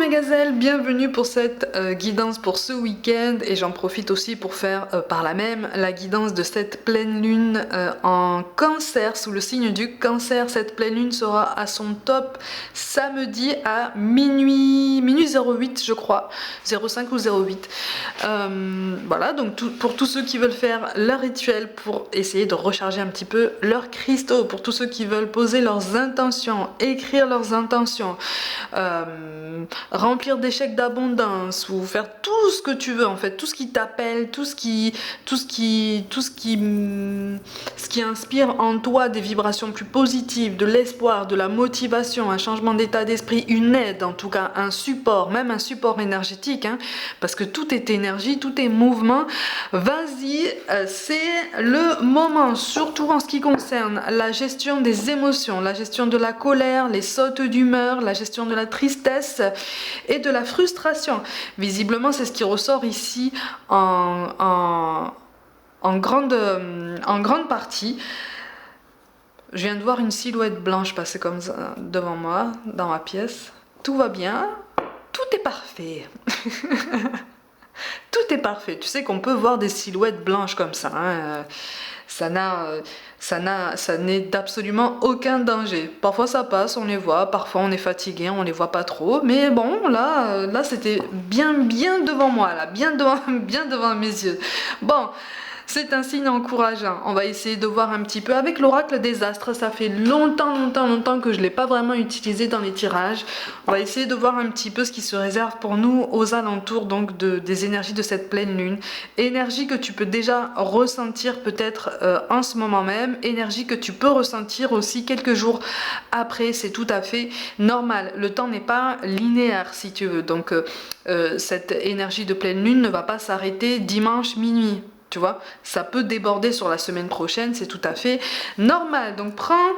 mes gazelles, bienvenue pour cette guidance pour ce week-end et j'en profite aussi pour faire par là même la guidance de cette pleine lune en cancer, sous le signe du cancer. Cette pleine lune sera à son top samedi à minuit 08 je crois, 05 ou 08. Voilà, donc pour tous ceux qui veulent faire leur rituel pour essayer de recharger un petit peu leurs cristaux, pour tous ceux qui veulent poser leurs intentions, écrire leurs intentions, remplir des chèques d'abondance ou faire tout ce que tu veux en fait, tout ce qui t'appelle, ce qui inspire en toi des vibrations plus positives, de l'espoir, de la motivation, un changement d'état d'esprit, une aide en tout cas, un support, même un support énergétique, hein, parce que tout est énergie, tout est mouvement. Vas-y, c'est le moment, surtout en ce qui concerne la gestion des émotions, la gestion de la colère, les sautes d'humeur, la gestion de la tristesse et de la frustration. Visiblement, c'est ce qui ressort ici en grande partie. Je viens de voir une silhouette blanche passer comme ça devant moi, dans ma pièce. Tout va bien, tout est parfait. Tout est parfait. Tu sais qu'on peut voir des silhouettes blanches comme ça, hein. Ça n'est d'absolument aucun danger. Parfois ça passe, on les voit, parfois on est fatigué, on les voit pas trop, mais bon, là c'était bien devant moi, là, bien devant mes yeux. Bon, c'est un signe encourageant. On va essayer de voir un petit peu avec l'oracle des astres. Ça fait longtemps que je ne l'ai pas vraiment utilisé dans les tirages. On va essayer de voir un petit peu ce qui se réserve pour nous aux alentours donc des énergies de cette pleine lune. Énergie que tu peux déjà ressentir peut-être en ce moment même. Énergie que tu peux ressentir aussi quelques jours après. C'est tout à fait normal. Le temps n'est pas linéaire si tu veux. Donc cette énergie de pleine lune ne va pas s'arrêter dimanche minuit. Tu vois, ça peut déborder sur la semaine prochaine, c'est tout à fait normal. Donc prends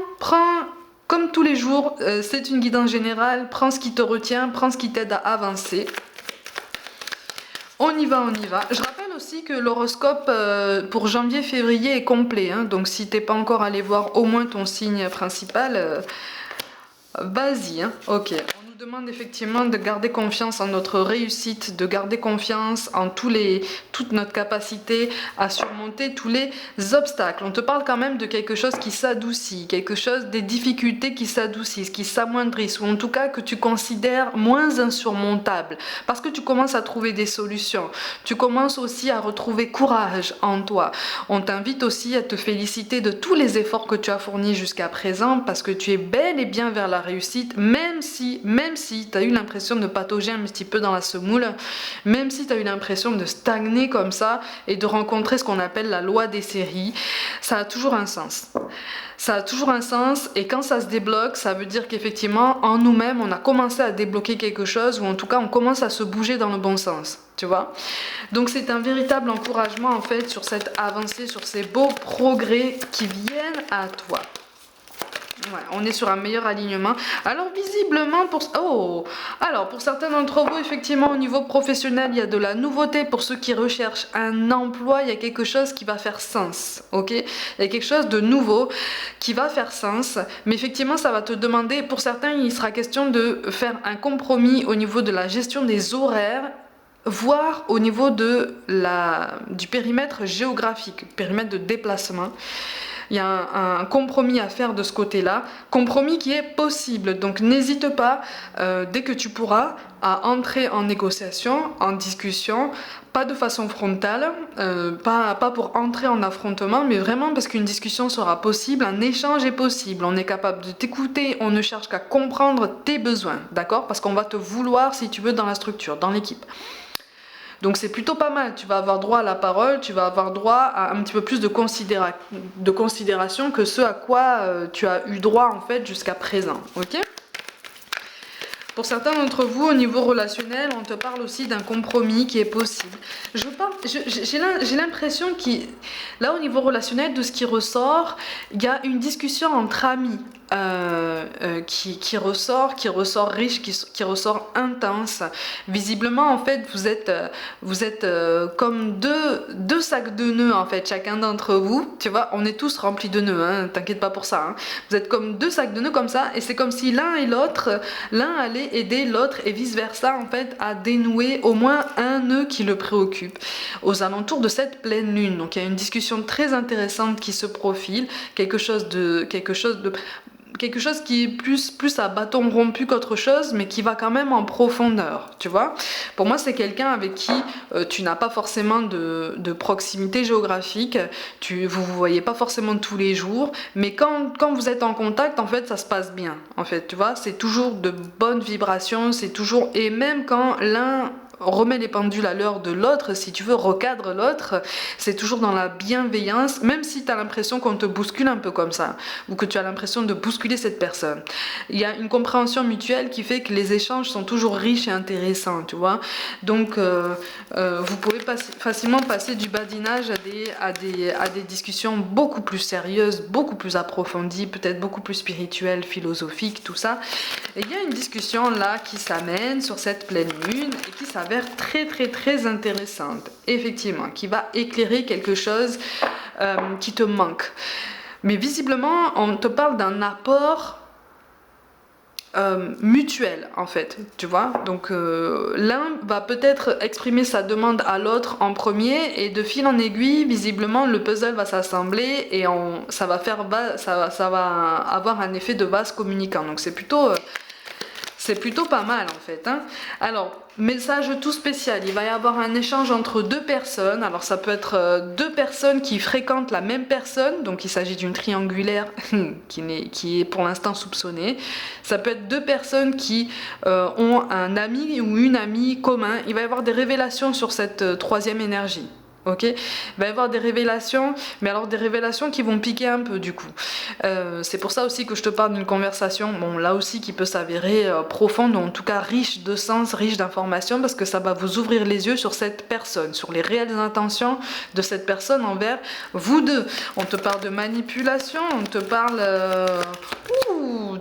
comme tous les jours, c'est une guidance générale, prends ce qui te retient, prends ce qui t'aide à avancer. On y va. Je rappelle aussi que l'horoscope pour janvier-février est complet, hein, donc si t'es pas encore allé voir au moins ton signe principal, vas-y, hein, ok. On nous demande effectivement de garder confiance en notre réussite, de garder confiance en toute notre capacité à surmonter tous les obstacles. On te parle quand même de quelque chose qui s'adoucit, des difficultés qui s'adoucissent, qui s'amoindrissent, ou en tout cas que tu considères moins insurmontables, parce que tu commences à trouver des solutions. Tu commences aussi à retrouver courage en toi. On t'invite aussi à te féliciter de tous les efforts que tu as fournis jusqu'à présent, parce que tu es bel et bien vers la réussite, même si tu as eu l'impression de patauger un petit peu dans la semoule, même si tu as eu l'impression de stagner comme ça et de rencontrer ce qu'on appelle la loi des séries, ça a toujours un sens. Ça a toujours un sens et quand ça se débloque, ça veut dire qu'effectivement, en nous-mêmes, on a commencé à débloquer quelque chose ou en tout cas, on commence à se bouger dans le bon sens, tu vois. Donc c'est un véritable encouragement en fait sur cette avancée, sur ces beaux progrès qui viennent à toi. Ouais, on est sur un meilleur alignement. Alors visiblement pour certains d'entre vous, effectivement au niveau professionnel, il y a de la nouveauté. Pour ceux qui recherchent un emploi, il y a quelque chose qui va faire sens, ok. Il y a quelque chose de nouveau qui va faire sens, mais effectivement ça va te demander, pour certains il sera question de faire un compromis au niveau de la gestion des horaires, voire au niveau du périmètre géographique, périmètre de déplacement. Il y a un compromis à faire de ce côté-là, compromis qui est possible. Donc n'hésite pas, dès que tu pourras, à entrer en négociation, en discussion, pas de façon frontale, pas pour entrer en affrontement, mais vraiment parce qu'une discussion sera possible, un échange est possible, on est capable de t'écouter, on ne cherche qu'à comprendre tes besoins, d'accord? Parce qu'on va te vouloir, si tu veux, dans la structure, dans l'équipe. Donc c'est plutôt pas mal, tu vas avoir droit à la parole, tu vas avoir droit à un petit peu plus de considération que ce à quoi tu as eu droit en fait jusqu'à présent, ok? Pour certains d'entre vous, au niveau relationnel, on te parle aussi d'un compromis qui est possible. J'ai l'impression là au niveau relationnel, de ce qui ressort, il y a une discussion entre amis. qui ressort riche, qui ressort intense. Visiblement, en fait, vous êtes comme deux sacs de nœuds, en fait, chacun d'entre vous. Tu vois, on est tous remplis de nœuds, hein, t'inquiète pas pour ça. Hein. Vous êtes comme deux sacs de nœuds comme ça, et c'est comme si l'un et l'autre, l'un allait aider l'autre, et vice-versa, en fait, à dénouer au moins un nœud qui le préoccupe. Aux alentours de cette pleine lune, donc il y a une discussion très intéressante qui se profile, quelque chose qui est plus à bâton rompu qu'autre chose, mais qui va quand même en profondeur, tu vois. Pour moi, c'est quelqu'un avec qui tu n'as pas forcément de proximité géographique, vous voyez pas forcément tous les jours, mais quand vous êtes en contact, en fait, ça se passe bien, en fait, tu vois. C'est toujours de bonnes vibrations, c'est toujours... Et même quand l'un remet les pendules à l'heure de l'autre, si tu veux, recadre l'autre, c'est toujours dans la bienveillance, même si tu as l'impression qu'on te bouscule un peu comme ça, ou que tu as l'impression de bousculer cette personne. Il y a une compréhension mutuelle qui fait que les échanges sont toujours riches et intéressants, tu vois. Donc, vous pouvez facilement passer du badinage à des discussions beaucoup plus sérieuses, beaucoup plus approfondies, peut-être beaucoup plus spirituelles, philosophiques, tout ça. Et il y a une discussion là qui s'amène sur cette pleine lune et qui s'avère très très très intéressante, effectivement, qui va éclairer quelque chose qui te manque. Mais visiblement, on te parle d'un apport mutuel, en fait, tu vois. Donc l'un va peut-être exprimer sa demande à l'autre en premier, et de fil en aiguille, visiblement, le puzzle va s'assembler et ça va avoir un effet de vase communicant. Donc c'est plutôt pas mal, en fait. Hein. Alors, message tout spécial, il va y avoir un échange entre deux personnes. Alors ça peut être deux personnes qui fréquentent la même personne, donc il s'agit d'une triangulaire qui est pour l'instant soupçonnée. Ça peut être deux personnes qui ont un ami ou une amie commun. Il va y avoir des révélations sur cette troisième énergie. Ok, il va y avoir des révélations, mais alors des révélations qui vont piquer un peu du coup. C'est pour ça aussi que je te parle d'une conversation, bon là aussi qui peut s'avérer profonde, ou en tout cas riche de sens, riche d'informations, parce que ça va vous ouvrir les yeux sur cette personne, sur les réelles intentions de cette personne envers vous deux. On te parle de manipulation, on te parle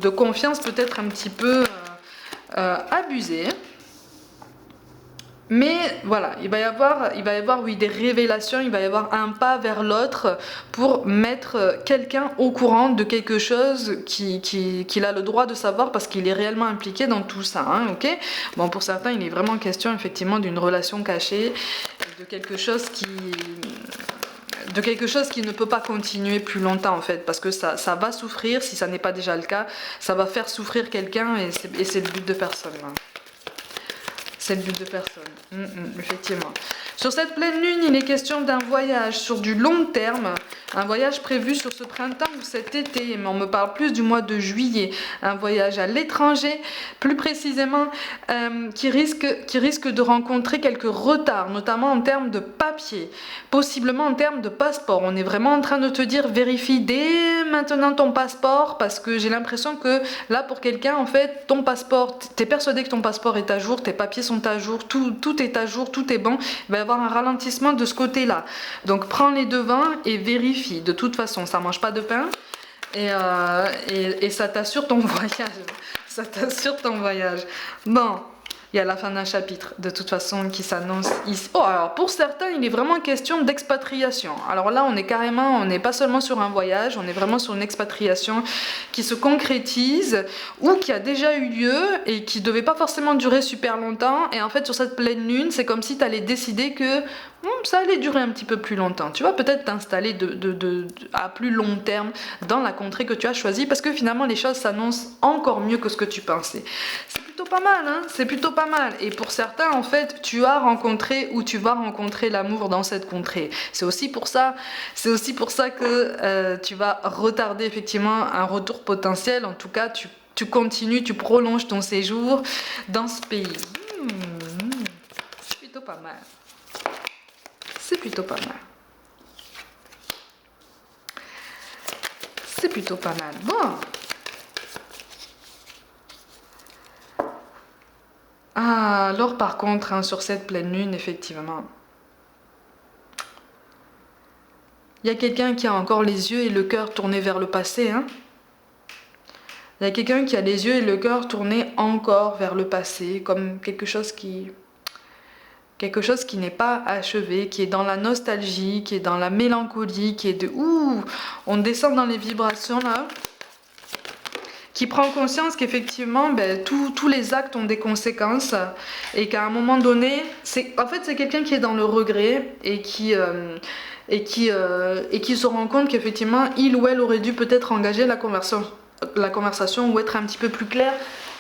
de confiance peut-être un petit peu abusée. Mais voilà, il va y avoir oui, des révélations, il va y avoir un pas vers l'autre pour mettre quelqu'un au courant de quelque chose qu'il a le droit de savoir, parce qu'il est réellement impliqué dans tout ça, hein, ok. Bon, pour certains, il est vraiment question effectivement d'une relation cachée, de quelque chose qui ne peut pas continuer plus longtemps, en fait, parce que ça va souffrir, si ça n'est pas déjà le cas, ça va faire souffrir quelqu'un, et c'est le but de personne, hein. C'est le but de personne, effectivement. Sur cette pleine lune, il est question d'un voyage sur du long terme, un voyage prévu sur ce printemps ou cet été, mais on me parle plus du mois de juillet, un voyage à l'étranger, plus précisément, qui risque de rencontrer quelques retards, notamment en termes de papier, possiblement en termes de passeport. On est vraiment en train de te dire, vérifie dès maintenant ton passeport, parce que j'ai l'impression que là, pour quelqu'un, en fait, ton passeport, t'es persuadé que ton passeport est à jour, tes papiers sont à jour, tout est à jour, tout est bon. Il va y avoir un ralentissement de ce côté-là. Donc prends les devants et vérifie. De toute façon, ça mange pas de pain, et ça t'assure ton voyage. Ça t'assure ton voyage. Bon, il y a la fin d'un chapitre, de toute façon, qui s'annonce ici. Oh, alors pour certains, il est vraiment question d'expatriation. Alors là, on n'est pas seulement sur un voyage, on est vraiment sur une expatriation qui se concrétise, ou qui a déjà eu lieu, et qui devait pas forcément durer super longtemps. Et en fait, sur cette pleine lune, c'est comme si tu allais décider que ça allait durer un petit peu plus longtemps. Tu vas peut-être t'installer à plus long terme dans la contrée que tu as choisie, parce que finalement, les choses s'annoncent encore mieux que ce que tu pensais. C'est plutôt pas mal, hein, c'est plutôt pas mal. Et pour certains, en fait, tu as rencontré ou tu vas rencontrer l'amour dans cette contrée. C'est aussi pour ça que tu vas retarder effectivement un retour potentiel. En tout cas, tu continues, tu prolonges ton séjour dans ce pays. C'est plutôt pas mal. C'est plutôt pas mal. C'est plutôt pas mal. Bon. Ah, alors par contre, hein, sur cette pleine lune, effectivement, il y a quelqu'un qui a encore les yeux et le cœur tournés vers le passé, hein. Il y a quelqu'un qui a les yeux et le cœur tournés encore vers le passé, comme quelque chose qui n'est pas achevé, qui est dans la nostalgie, qui est dans la mélancolie, qui est de ouh, on descend dans les vibrations là, qui prend conscience qu'effectivement tous les actes ont des conséquences et qu'à un moment donné, en fait c'est quelqu'un qui est dans le regret et qui se rend compte qu'effectivement il ou elle aurait dû peut-être engager la conversation ou être un petit peu plus clair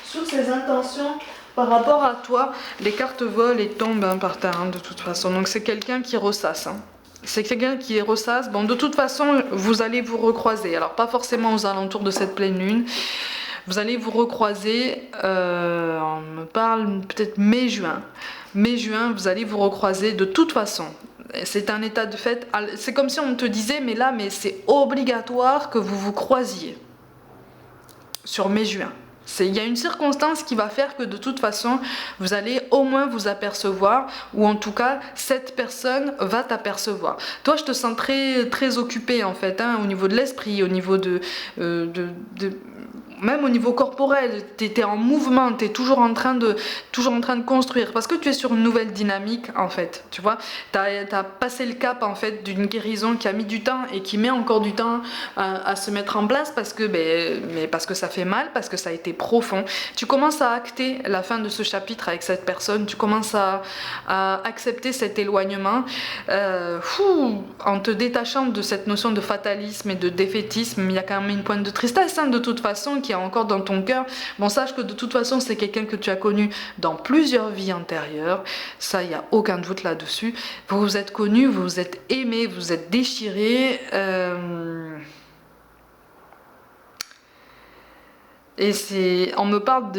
sur ses intentions par rapport à toi. Les cartes volent et tombent par terre de toute façon, donc c'est quelqu'un qui ressasse. C'est quelqu'un qui ressasse. Bon, de toute façon, vous allez vous recroiser. Alors, pas forcément aux alentours de cette pleine lune. Vous allez vous recroiser, on me parle peut-être mai-juin. Mai-juin, vous allez vous recroiser de toute façon. C'est un état de fait. C'est comme si on te disait, mais c'est obligatoire que vous vous croisiez. Sur mai-juin. Il y a une circonstance qui va faire que de toute façon, vous allez au moins vous apercevoir, ou en tout cas, cette personne va t'apercevoir. Toi, je te sens très, très occupé en fait, au niveau de l'esprit, au niveau même au niveau corporel, tu es en mouvement, tu es toujours en train de construire, parce que tu es sur une nouvelle dynamique en fait, tu vois, tu as passé le cap en fait d'une guérison qui a mis du temps et qui met encore du temps à se mettre en place parce que ça fait mal, parce que ça a été profond. Tu commences à acter la fin de ce chapitre avec cette personne, tu commences à accepter cet éloignement en te détachant de cette notion de fatalisme et de défaitisme. Il y a quand même une pointe de tristesse de toute façon qui est encore dans ton cœur. Bon, sache que de toute façon c'est quelqu'un que tu as connu dans plusieurs vies antérieures, ça il n'y a aucun doute là-dessus. Vous vous êtes connus, vous vous êtes aimés, vous vous êtes déchirés, et on me parle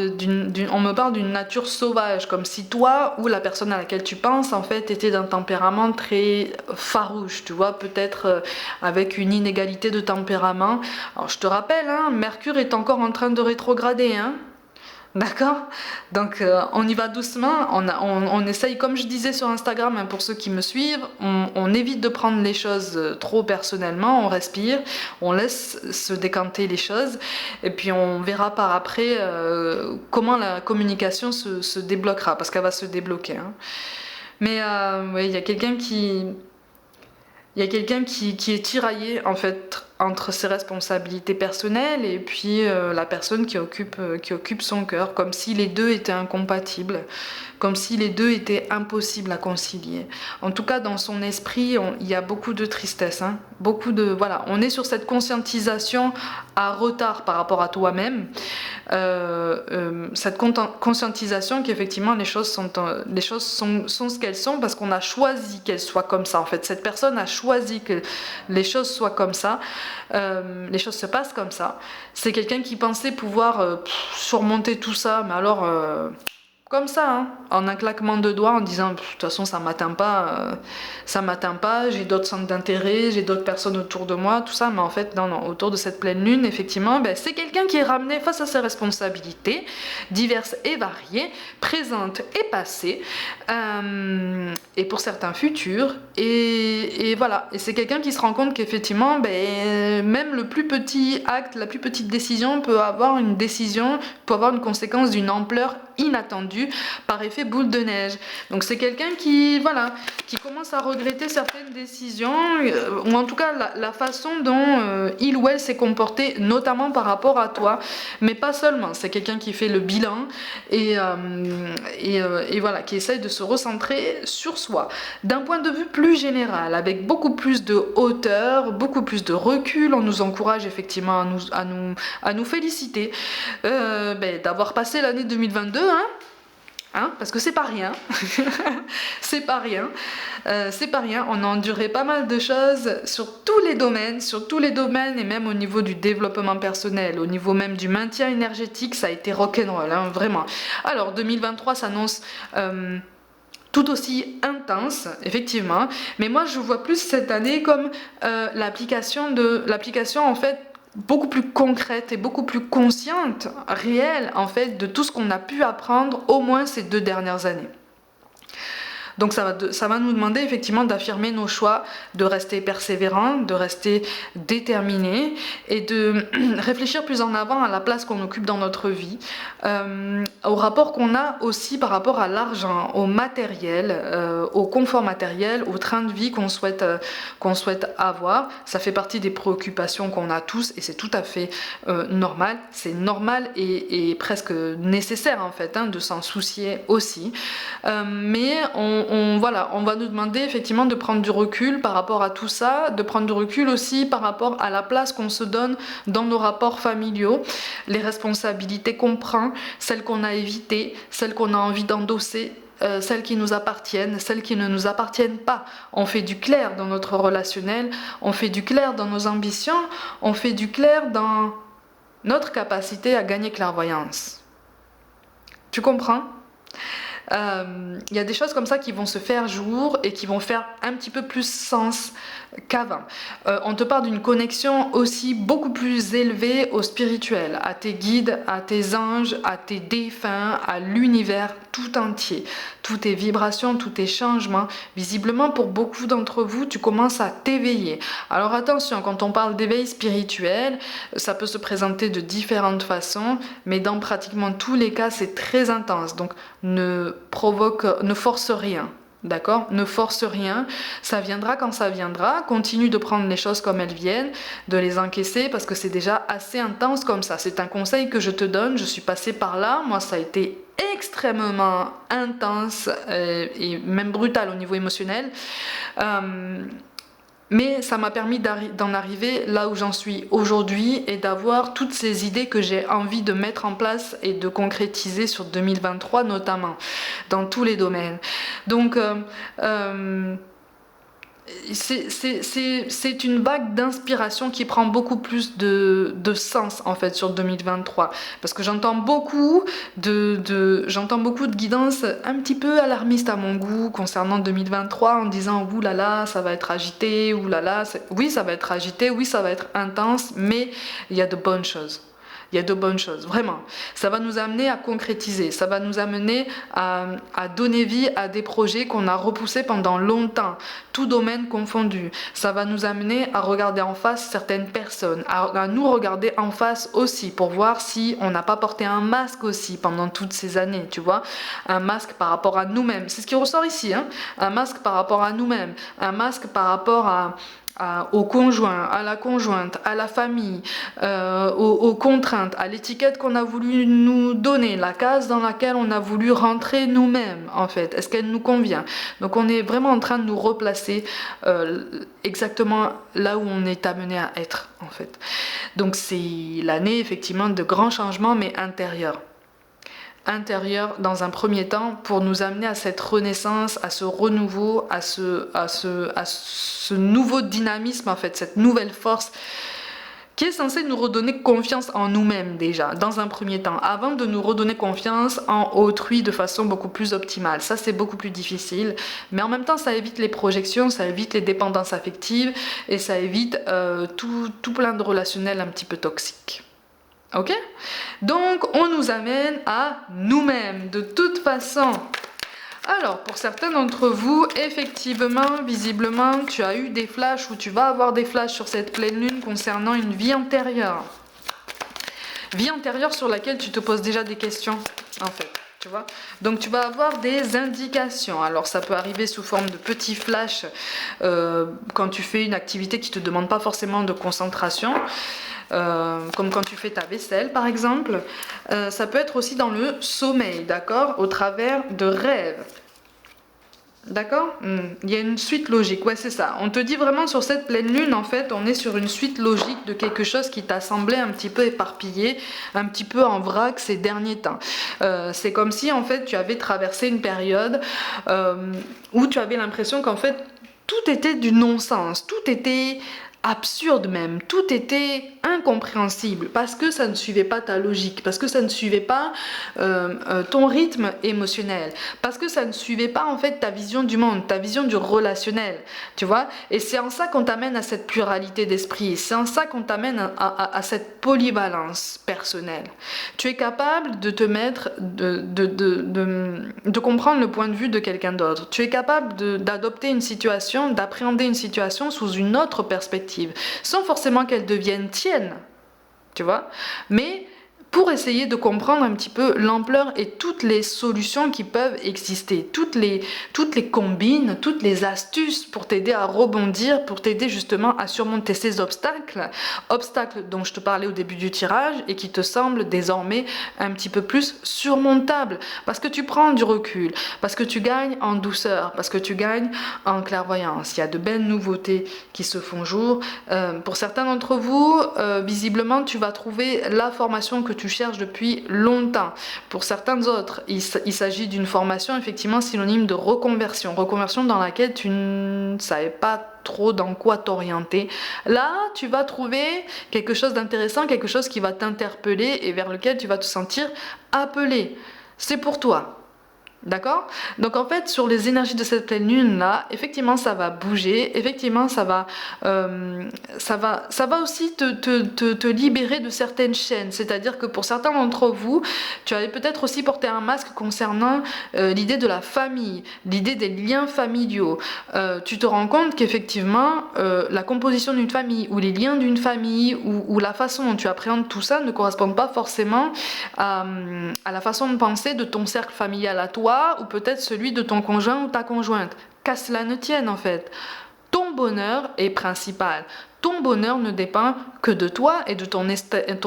d'une nature sauvage, comme si toi ou la personne à laquelle tu penses en fait était d'un tempérament très farouche, tu vois, peut-être avec une inégalité de tempérament. Alors je te rappelle, Mercure est encore en train de rétrograder, D'accord? Donc on y va doucement, on essaye, comme je disais sur Instagram, pour ceux qui me suivent, on évite de prendre les choses trop personnellement, on respire, on laisse se décanter les choses, et puis on verra par après comment la communication se débloquera, parce qu'elle va se débloquer. Mais oui, il y a quelqu'un qui est tiraillé en fait entre ses responsabilités personnelles et puis la personne qui occupe son cœur, comme si les deux étaient incompatibles, comme si les deux étaient impossibles à concilier. En tout cas, dans son esprit, il y a beaucoup de tristesse, voilà, on est sur cette conscientisation à retard par rapport à toi-même, cette conscientisation qu'effectivement les choses sont ce qu'elles sont parce qu'on a choisi qu'elles soient comme ça. En fait, cette personne a choisi que les choses soient comme ça. Les choses se passent comme ça. C'est quelqu'un qui pensait pouvoir surmonter tout ça, mais alors comme ça, en un claquement de doigts, en disant de toute façon ça m'atteint pas, j'ai d'autres centres d'intérêt, j'ai d'autres personnes autour de moi, tout ça, mais en fait non, autour de cette pleine lune, effectivement, c'est quelqu'un qui est ramené face à ses responsabilités, diverses et variées, présentes et passées, et pour certains futurs, et voilà, et c'est quelqu'un qui se rend compte qu'effectivement, même le plus petit acte, la plus petite décision peut avoir une conséquence d'une ampleur inattendue par effet boule de neige. Donc c'est quelqu'un qui commence à regretter certaines décisions, ou en tout cas la façon dont il ou elle s'est comporté, notamment par rapport à toi, mais pas seulement. C'est quelqu'un qui fait le bilan et voilà, qui essaye de se recentrer sur soi d'un point de vue plus général, avec beaucoup plus de hauteur, beaucoup plus de recul. On nous encourage effectivement à nous féliciter d'avoir passé l'année 2022, parce que c'est pas rien. C'est pas rien. On a enduré pas mal de choses sur tous les domaines, et même au niveau du développement personnel, au niveau même du maintien énergétique, ça a été rock'n'roll, vraiment. Alors 2023 s'annonce tout aussi intense, effectivement, mais moi je vois plus cette année comme l'application en fait beaucoup plus concrète et beaucoup plus consciente, réelle en fait, de tout ce qu'on a pu apprendre au moins ces 2 dernières années. Donc ça va nous demander effectivement d'affirmer nos choix, de rester persévérant, de rester déterminé et de réfléchir plus en avant à la place qu'on occupe dans notre vie, au rapport qu'on a aussi par rapport à l'argent, au matériel, au confort matériel, au train de vie qu'on souhaite avoir. Ça fait partie des préoccupations qu'on a tous et c'est tout à fait normal. C'est normal et presque nécessaire en fait de s'en soucier aussi. Mais voilà, on va nous demander effectivement de prendre du recul par rapport à tout ça, de prendre du recul aussi par rapport à la place qu'on se donne dans nos rapports familiaux, les responsabilités qu'on prend, celles qu'on a évitées, celles qu'on a envie d'endosser, celles qui nous appartiennent, celles qui ne nous appartiennent pas. On fait du clair dans notre relationnel, on fait du clair dans nos ambitions, on fait du clair dans notre capacité à gagner clairvoyance. Tu comprends ? Y a des choses comme ça qui vont se faire jour et qui vont faire un petit peu plus sens qu'avant. On te parle d'une connexion aussi beaucoup plus élevée au spirituel, à tes guides, à tes anges, à tes défunts, à l'univers tout entier. Toutes tes vibrations, tous tes changements. Visiblement, pour beaucoup d'entre vous, tu commences à t'éveiller. Alors attention, quand on parle d'éveil spirituel, ça peut se présenter de différentes façons, mais dans pratiquement tous les cas, c'est très intense. Donc ne force rien. D'accord ? Ne force rien, ça viendra quand ça viendra, continue de prendre les choses comme elles viennent, de les encaisser parce que c'est déjà assez intense comme ça. C'est un conseil que je te donne, je suis passée par là, moi ça a été extrêmement intense et même brutal au niveau émotionnel. Mais ça m'a permis d'en arriver là où j'en suis aujourd'hui et d'avoir toutes ces idées que j'ai envie de mettre en place et de concrétiser sur 2023 notamment, dans tous les domaines. Donc, c'est une vague d'inspiration qui prend beaucoup plus de sens en fait sur 2023 parce que j'entends beaucoup de guidance un petit peu alarmiste à mon goût concernant 2023 en disant ouh là là ça va être agité, ouh là là oui ça va être agité, oui ça va être intense, mais il y a de bonnes choses. Il y a de bonnes choses, vraiment. Ça va nous amener à concrétiser, ça va nous amener à donner vie à des projets qu'on a repoussés pendant longtemps, tout domaine confondu. Ça va nous amener à regarder en face certaines personnes, à nous regarder en face aussi, pour voir si on n'a pas porté un masque aussi pendant toutes ces années, tu vois. Un masque par rapport à nous-mêmes, c'est ce qui ressort ici, un masque par rapport à nous-mêmes, un masque par rapport au conjoint, à la conjointe, à la famille, aux contraintes, à l'étiquette qu'on a voulu nous donner, la case dans laquelle on a voulu rentrer nous-mêmes en fait, est-ce qu'elle nous convient? Donc on est vraiment en train de nous replacer exactement là où on est amené à être en fait. Donc c'est l'année effectivement de grands changements mais intérieurs dans un premier temps pour nous amener à cette renaissance, à ce renouveau, à ce nouveau dynamisme en fait, cette nouvelle force qui est censée nous redonner confiance en nous-mêmes déjà, dans un premier temps, avant de nous redonner confiance en autrui de façon beaucoup plus optimale. Ça c'est beaucoup plus difficile, mais en même temps ça évite les projections, ça évite les dépendances affectives et ça évite tout plein de relationnels un petit peu toxiques. Ok ? Donc, on nous amène à nous-mêmes, de toute façon. Alors, pour certains d'entre vous, effectivement, visiblement, tu as eu des flashs ou tu vas avoir des flashs sur cette pleine lune concernant une vie antérieure. Vie antérieure sur laquelle tu te poses déjà des questions, en fait. Tu vois ? Donc tu vas avoir des indications. Alors ça peut arriver sous forme de petits flashs quand tu fais une activité qui ne te demande pas forcément de concentration. Comme quand tu fais ta vaisselle par exemple. Ça peut être aussi dans le sommeil, d'accord ? Au travers de rêves. D'accord ? Il y a une suite logique, ouais c'est ça. On te dit vraiment sur cette pleine lune, en fait, on est sur une suite logique de quelque chose qui t'a semblé un petit peu éparpillé, un petit peu en vrac ces derniers temps. C'est comme si en fait tu avais traversé une période où tu avais l'impression qu'en fait tout était du non-sens, tout était absurde même, tout était incompréhensible parce que ça ne suivait pas ta logique, parce que ça ne suivait pas ton rythme émotionnel, parce que ça ne suivait pas en fait ta vision du monde, ta vision du relationnel, tu vois. Et c'est en ça qu'on t'amène à cette pluralité d'esprit, c'est en ça qu'on t'amène à cette polyvalence personnelle. Tu es capable de te mettre, de comprendre le point de vue de quelqu'un d'autre, tu es capable d'adopter une situation, d'appréhender une situation sous une autre perspective, sans forcément qu'elle devienne tienne, tu vois, mais pour essayer de comprendre un petit peu l'ampleur et toutes les solutions qui peuvent exister, toutes les combines, toutes les astuces pour t'aider à rebondir, pour t'aider justement à surmonter ces obstacles dont je te parlais au début du tirage et qui te semblent désormais un petit peu plus surmontables, parce que tu prends du recul, parce que tu gagnes en douceur, parce que tu gagnes en clairvoyance. Il y a de belles nouveautés qui se font jour. Pour certains d'entre vous, visiblement, tu vas trouver la formation que tu cherches depuis longtemps. Pour certains autres, il s'agit d'une formation effectivement synonyme de reconversion dans laquelle tu ne savais pas trop dans quoi t'orienter. Là, tu vas trouver quelque chose d'intéressant, quelque chose qui va t'interpeller et vers lequel tu vas te sentir appelé. C'est pour toi. D'accord? Donc en fait, sur les énergies de cette pleine lune là, effectivement ça va bouger, effectivement ça va aussi te libérer de certaines chaînes. C'est-à-dire que pour certains d'entre vous, tu avais peut-être aussi porté un masque concernant l'idée de la famille, l'idée des liens familiaux. Tu te rends compte qu'effectivement la composition d'une famille ou les liens d'une famille ou la façon dont tu appréhendes tout ça ne correspondent pas forcément à la façon de penser de ton cercle familial à toi, ou peut-être celui de ton conjoint ou ta conjointe. Qu'à cela ne tienne en fait. Ton bonheur est principal. Ton bonheur ne dépend que de toi et de ton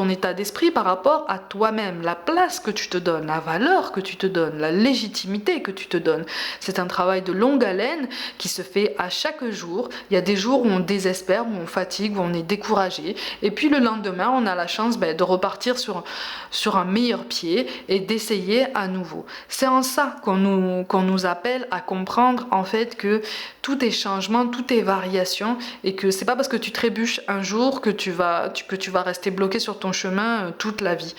état d'esprit par rapport à toi-même, la place que tu te donnes, la valeur que tu te donnes, la légitimité que tu te donnes. C'est un travail de longue haleine qui se fait à chaque jour. Il y a des jours où on désespère, où on fatigue, où on est découragé. Et puis le lendemain, on a la chance de repartir sur un meilleur pied et d'essayer à nouveau. C'est en ça qu'on nous appelle à comprendre en fait que tout est changement, tout est variation et que c'est pas parce que tu trébuches un jour que tu vas rester bloqué sur ton chemin toute la vie,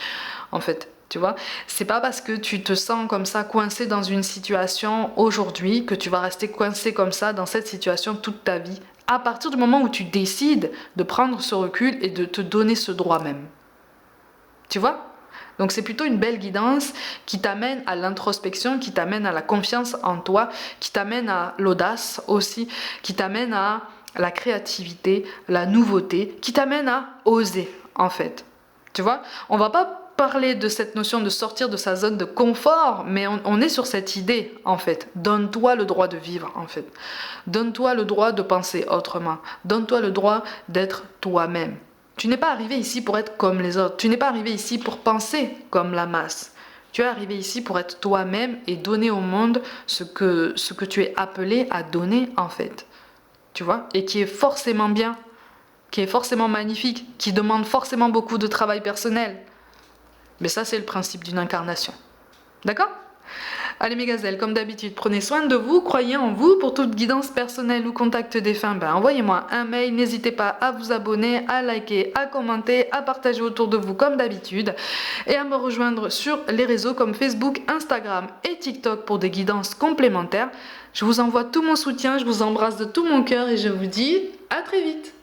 en fait. Tu vois, c'est pas parce que tu te sens comme ça coincé dans une situation aujourd'hui que tu vas rester coincé comme ça dans cette situation toute ta vie. À partir du moment où tu décides de prendre ce recul et de te donner ce droit même. Tu vois ? Donc c'est plutôt une belle guidance qui t'amène à l'introspection, qui t'amène à la confiance en toi, qui t'amène à l'audace aussi, qui t'amène à la créativité, la nouveauté, qui t'amène à oser en fait. Tu vois, on va pas parler de cette notion de sortir de sa zone de confort, mais on est sur cette idée en fait. Donne-toi le droit de vivre en fait. Donne-toi le droit de penser autrement. Donne-toi le droit d'être toi-même. Tu n'es pas arrivé ici pour être comme les autres. Tu n'es pas arrivé ici pour penser comme la masse. Tu es arrivé ici pour être toi-même et donner au monde ce que tu es appelé à donner en fait. Tu vois ? Et qui est forcément bien, qui est forcément magnifique, qui demande forcément beaucoup de travail personnel. Mais ça, c'est le principe d'une incarnation. D'accord ? Allez mes gazelles, comme d'habitude, prenez soin de vous, croyez en vous. Pour toute guidance personnelle ou contact défunt, envoyez-moi un mail, n'hésitez pas à vous abonner, à liker, à commenter, à partager autour de vous comme d'habitude et à me rejoindre sur les réseaux comme Facebook, Instagram et TikTok pour des guidances complémentaires. Je vous envoie tout mon soutien, je vous embrasse de tout mon cœur et je vous dis à très vite.